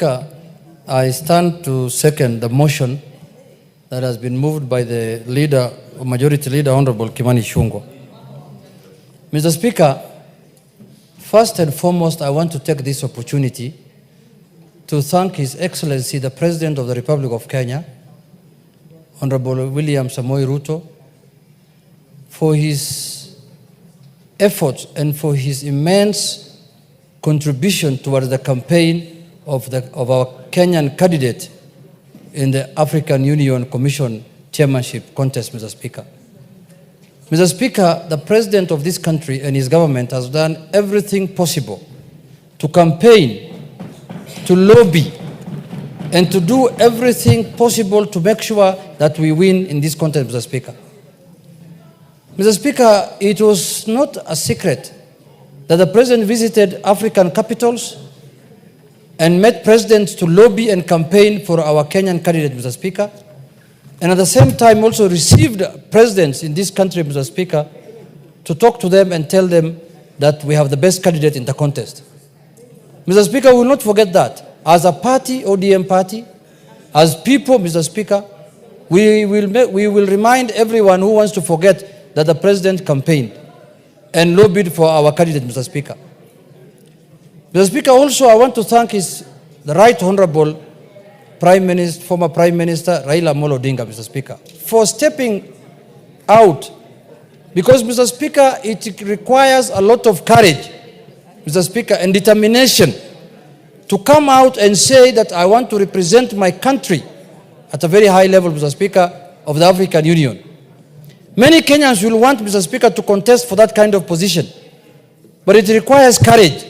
I stand to second the motion that has been moved by the leader, Majority Leader, Honorable Kimani Ichung'wah. Mr. Speaker, first and foremost, I want to take this opportunity to thank His Excellency, the President of the Republic of Kenya, Honorable William Samoei Ruto, for his efforts and for his immense contribution towards the campaign of our Kenyan candidate in the African Union Commission chairmanship contest, Mr. Speaker. Mr. Speaker, the President of this country and his government has done everything possible to campaign, to lobby, and to do everything possible to make sure that we win in this contest, Mr. Speaker. Mr. Speaker, it was not a secret that the President visited African capitals and met presidents to lobby and campaign for our Kenyan candidate, Mr. Speaker, and at the same time also received presidents in this country, Mr. Speaker, to talk to them and tell them that we have the best candidate in the contest. Mr. Speaker, we will not forget that. As a party, ODM party, as people, Mr. Speaker, we will remind everyone who wants to forget that the President campaigned and lobbied for our candidate, Mr. Speaker. Mr. Speaker, also I want to thank the Right Honorable former Prime Minister Raila'S Odinga, Mr. Speaker, for stepping out, because, Mr. Speaker, it requires a lot of courage, Mr. Speaker, and determination to come out and say that I want to represent my country at a very high level, Mr. Speaker, of the African Union. Many Kenyans will want, Mr. Speaker, to contest for that kind of position, but it requires courage.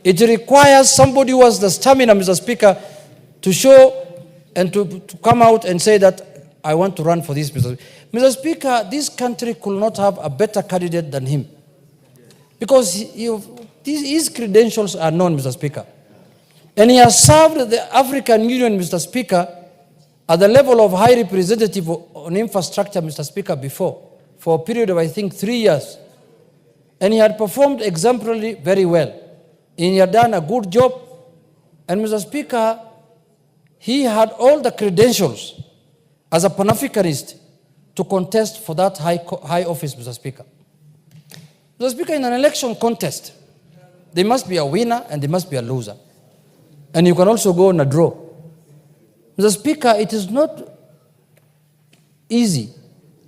It requires somebody who has the stamina, Mr. Speaker, to show and to come out and say that I want to run for this, Mr. Speaker. Mr. Speaker, this country could not have a better candidate than him, because his credentials are known, Mr. Speaker. And he has served the African Union, Mr. Speaker, at the level of High Representative on Infrastructure, Mr. Speaker, before, for a period of, I think, 3 years. And he had performed exemplarily very well. And he had done a good job. And, Mr. Speaker, he had all the credentials as a Pan-Africanist to contest for that high office, Mr. Speaker. Mr. Speaker, in an election contest, there must be a winner and there must be a loser. And you can also go on a draw. Mr. Speaker, it is not easy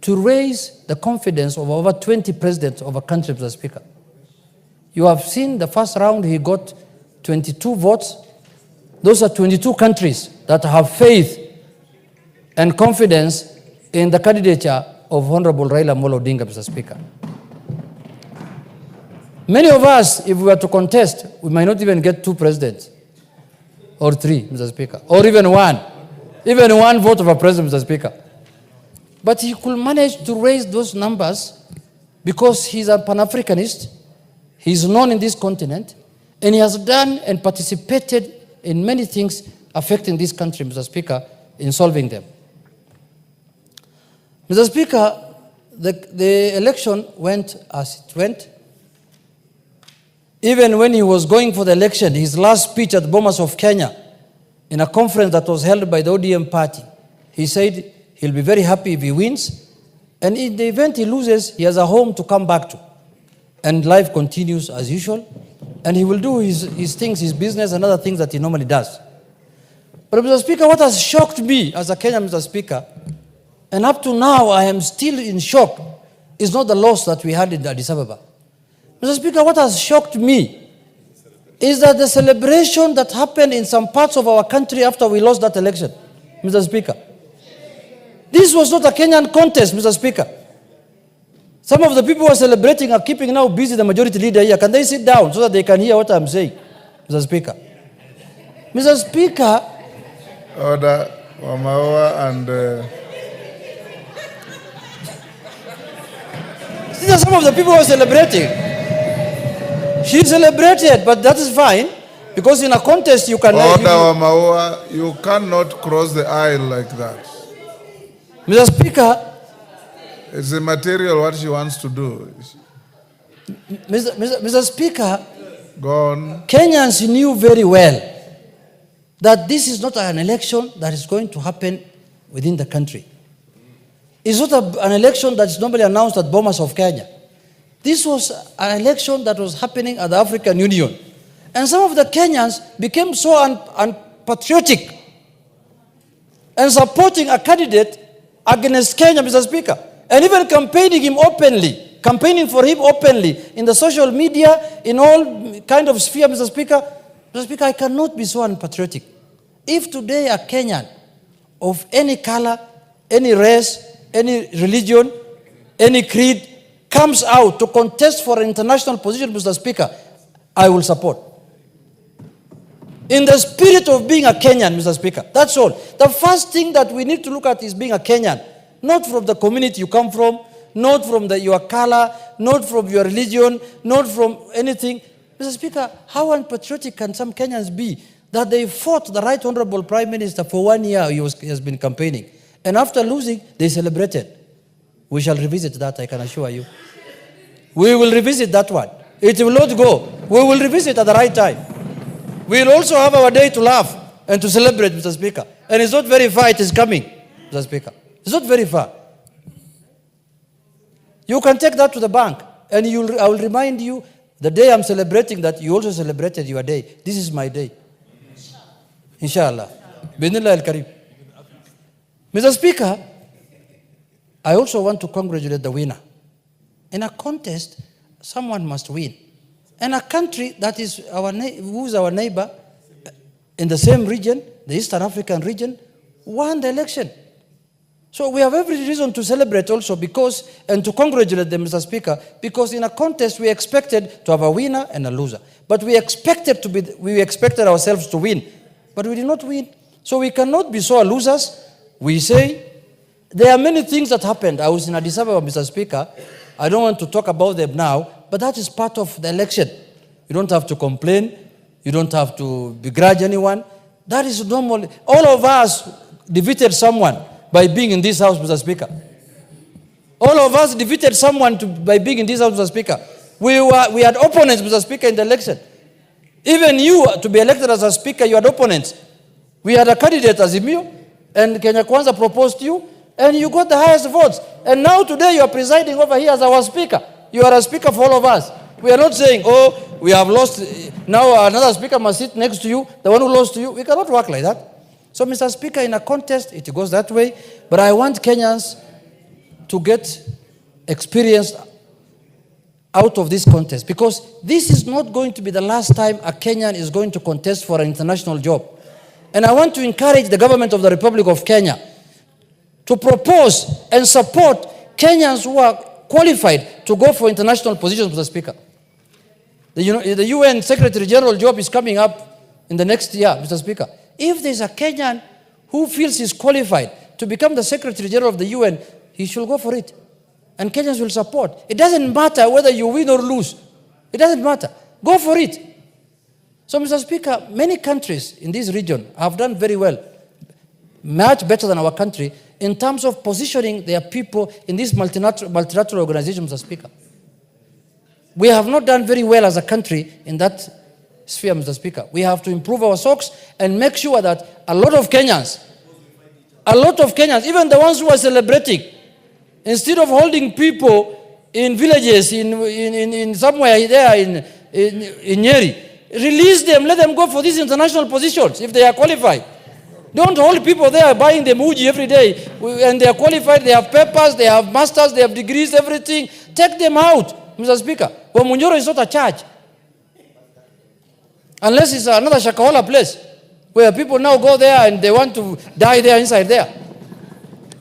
to raise the confidence of over 20 presidents of a country, Mr. Speaker. You have seen the first round, he got 22 votes. Those are 22 countries that have faith and confidence in the candidature of Honorable Raila'S Odinga, Mr. Speaker. Many of us, if we were to contest, we might not even get 2 presidents or 3, Mr. Speaker, or even 1. Even 1 vote of a president, Mr. Speaker. But he could manage to raise those numbers because he's a Pan-Africanist. He's known in this continent, and he has done and participated in many things affecting this country, Mr. Speaker, in solving them. Mr. Speaker, the election went as it went. Even when he was going for the election, his last speech at Bomas of Kenya, in a conference that was held by the ODM party, he said he'll be very happy if he wins, and in the event he loses, he has a home to come back to. And life continues as usual, and he will do his things, his business, and other things that he normally does. But, Mr. Speaker, what has shocked me as a Kenyan, Mr. Speaker, and up to now I am still in shock, is not the loss that we had in Addis Ababa. Mr. Speaker, what has shocked me is that the celebration that happened in some parts of our country after we lost that election, Mr. Speaker. This was not a Kenyan contest, Mr. Speaker. Some of the people who are celebrating are keeping now busy the majority leader here. Can they sit down so that they can hear what I'm saying, Mr. Speaker? Mr. Speaker. Order, Wamawa and... These are some of the people who are celebrating. She celebrated, but that is fine, because in a contest you can... Order, Wamawa, you cannot cross the aisle like that. Mr. Speaker, it's a material what she wants to do. Mr. Speaker, Go on. Kenyans knew very well that this is not an election that is going to happen within the country. It's not an election that is normally announced at Bomas of Kenya. This was an election that was happening at the African Union. And some of the Kenyans became so unpatriotic and supporting a candidate against Kenya, Mr. Speaker, and even campaigning for him openly in the social media, in all kind of sphere, Mr. Speaker. Mr. Speaker, I cannot be so unpatriotic. If today a Kenyan of any color, any race, any religion, any creed comes out to contest for an international position, Mr. Speaker, I will support. In the spirit of being a Kenyan, Mr. Speaker. That's all. The first thing that we need to look at is being a Kenyan. Not from the community you come from, not from your color, not from your religion, not from anything. Mr. Speaker, how unpatriotic can some Kenyans be that they fought the Right Honorable Prime Minister for 1 year he has been campaigning. And after losing, they celebrated. We shall revisit that, I can assure you. We will revisit that one. It will not go. We will revisit at the right time. We will also have our day to laugh and to celebrate, Mr. Speaker. And it's not very far, it is coming, Mr. Speaker. It's not very far. You can take that to the bank, and I will remind you, the day I'm celebrating that, you also celebrated your day. This is my day. Inshallah. Bismillah al-Karim. Mr. Speaker, I also want to congratulate the winner. In a contest, someone must win. And a country that is who is our neighbor in the same region, the Eastern African region, won the election. So we have every reason to celebrate also and to congratulate them, Mr. Speaker, because in a contest we expected to have a winner and a loser. But we expected ourselves to win. But we did not win. So we cannot be so losers. We say, there are many things that happened. I was in Addis Ababa, Mr. Speaker. I don't want to talk about them now, but that is part of the election. You don't have to complain. You don't have to begrudge anyone. That is normal. All of us defeated someone by being in this house, Mr. Speaker. All of us defeated someone by being in this house, Mr. Speaker. We had opponents, Mr. Speaker, in the election. Even you, to be elected as a speaker, you had opponents. We had a candidate, Azimio, and Kenya Kwanza proposed you, and you got the highest votes. And now today you are presiding over here as our speaker. You are a speaker for all of us. We are not saying, oh, we have lost, now another speaker must sit next to you, the one who lost to you. We cannot work like that. So, Mr. Speaker, in a contest, it goes that way. But I want Kenyans to get experience out of this contest, because this is not going to be the last time a Kenyan is going to contest for an international job. And I want to encourage the government of the Republic of Kenya to propose and support Kenyans who are qualified to go for international positions, Mr. Speaker. The UN Secretary General job is coming up in the next year, Mr. Speaker. If there's a Kenyan who feels he's qualified to become the Secretary General of the UN, he should go for it. And Kenyans will support. It doesn't matter whether you win or lose. It doesn't matter. Go for it. So, Mr. Speaker, many countries in this region have done very well, much better than our country, in terms of positioning their people in this multilateral organization, Mr. Speaker. We have not done very well as a country in that sphere, Mr. Speaker. We have to improve our socks and make sure that a lot of Kenyans, even the ones who are celebrating, instead of holding people in villages, in somewhere there in Nyeri, release them, let them go for these international positions if they are qualified. Don't hold people there buying them uji every day, and they are qualified, they have papers, they have masters, they have degrees, everything. Take them out, Mr. Speaker. Wamunyoro is not a church. Unless it's another Shakahola place, where people now go there and they want to die there inside there.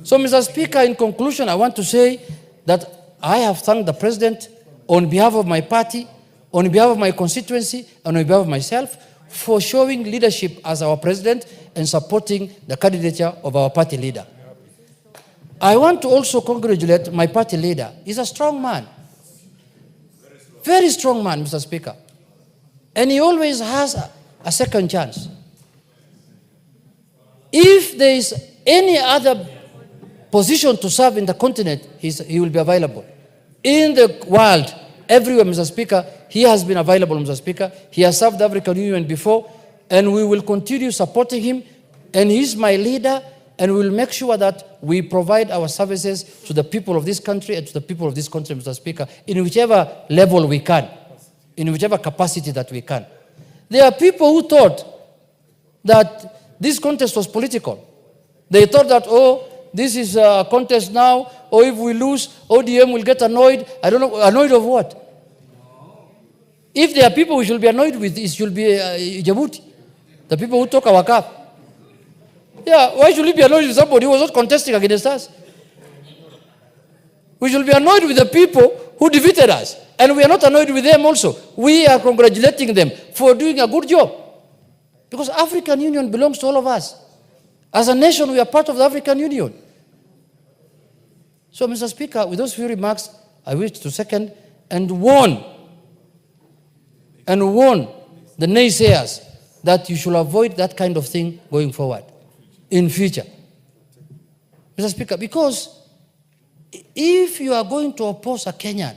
So, Mr. Speaker, in conclusion, I want to say that I have thanked the President on behalf of my party, on behalf of my constituency, and on behalf of myself, for showing leadership as our President and supporting the candidature of our party leader. I want to also congratulate my party leader. He's a strong man. Very strong man, Mr. Speaker. And he always has a second chance. If there is any other position to serve in the continent, he will be available. In the world, everywhere, Mr. Speaker, he has been available, Mr. Speaker. He has served the African Union before. and we will continue supporting him, and he's my leader, and we will make sure that we provide our services to the people of this country and to the people of this country, Mr. Speaker, in whichever level we can, in whichever capacity that we can. There are people who thought that this contest was political. They thought that, oh, this is a contest now, or if we lose, ODM will get annoyed. I don't know, annoyed of what? If there are people we should be annoyed with, it should be Djibouti, the people who took our cup. Yeah, why should we be annoyed with somebody who was not contesting against us? We should be annoyed with the people who defeated us. And we are not annoyed with them also. We are congratulating them for doing a good job. Because African Union belongs to all of us. As a nation, we are part of the African Union. So, Mr. Speaker, with those few remarks, I wish to second and warn the naysayers that you should avoid that kind of thing going forward in future. Mr. Speaker, because if you are going to oppose a Kenyan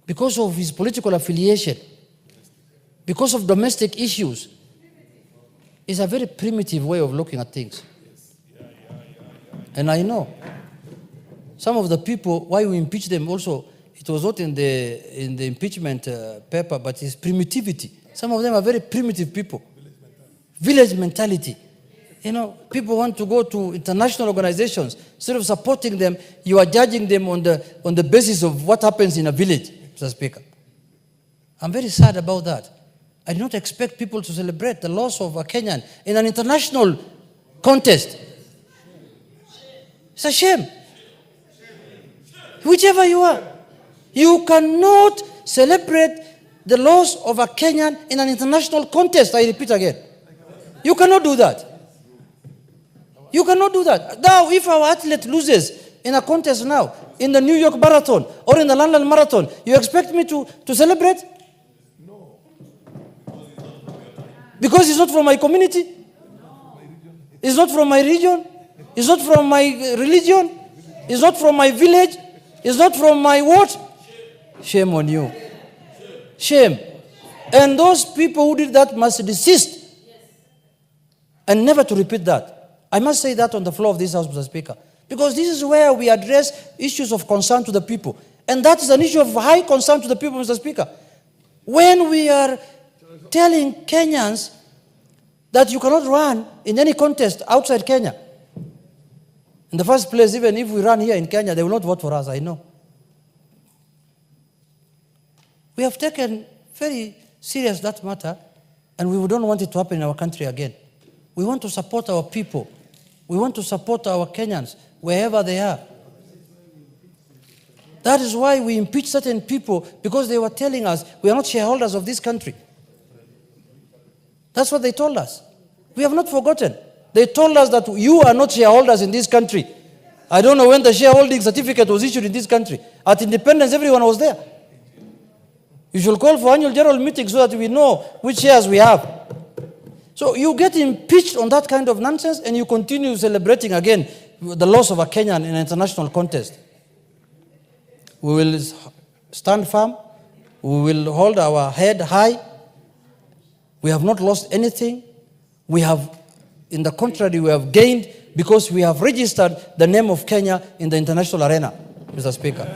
because of his political affiliation, because of domestic issues, it's a very primitive way of looking at things. And I know some of the people, why we impeach them also, it was not in the impeachment paper, but it's primitivity. Some of them are very primitive people. Village mentality. You know, people want to go to international organizations. Instead of supporting them, you are judging them on the basis of what happens in a village, Mr. Speaker. I'm very sad about that. I do not expect people to celebrate the loss of a Kenyan in an international contest. It's a shame. Whichever you are, you cannot celebrate the loss of a Kenyan in an international contest. I repeat again. You cannot do that. You cannot do that. Now, if our athlete loses in a contest now, in the New York Marathon or in the London Marathon, you expect me to celebrate? No. Because he's not from my community? He's not from my region? He's not from my religion? He's not from my village? He's not from my what? Shame on you. Shame. And those people who did that must desist. And never to repeat that. I must say that on the floor of this House, Mr. Speaker. Because this is where we address issues of concern to the people. And that is an issue of high concern to the people, Mr. Speaker. When we are telling Kenyans that you cannot run in any contest outside Kenya. In the first place, even if we run here in Kenya, they will not vote for us, I know. We have taken very serious that matter, and we don't want it to happen in our country again. We want to support our people. We want to support our Kenyans, wherever they are. That is why we impeach certain people, because they were telling us we are not shareholders of this country. That's what they told us. We have not forgotten. They told us that you are not shareholders in this country. I don't know when the shareholding certificate was issued in this country. At independence, everyone was there. You should call for annual general meetings so that we know which shares we have. So you get impeached on that kind of nonsense, and you continue celebrating again the loss of a Kenyan in an international contest. We will stand firm. We will hold our head high. We have not lost anything. We have, in the contrary, we have gained because we have registered the name of Kenya in the international arena, Mr. Speaker.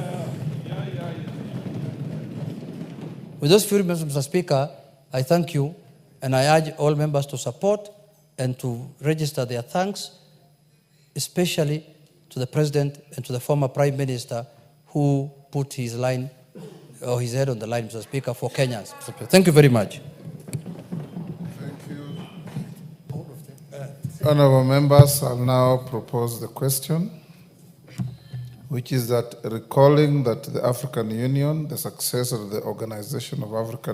With those few remarks, Mr. Speaker, I thank you, and I urge all members to support and to register their thanks, especially to the President and to the former Prime Minister who put his line or his head on the line, Mr. Speaker, for Kenyans. Thank you very much. Thank you. Honourable members, I'll now propose the question, which is that recalling that the African Union, the successor of the Organization of African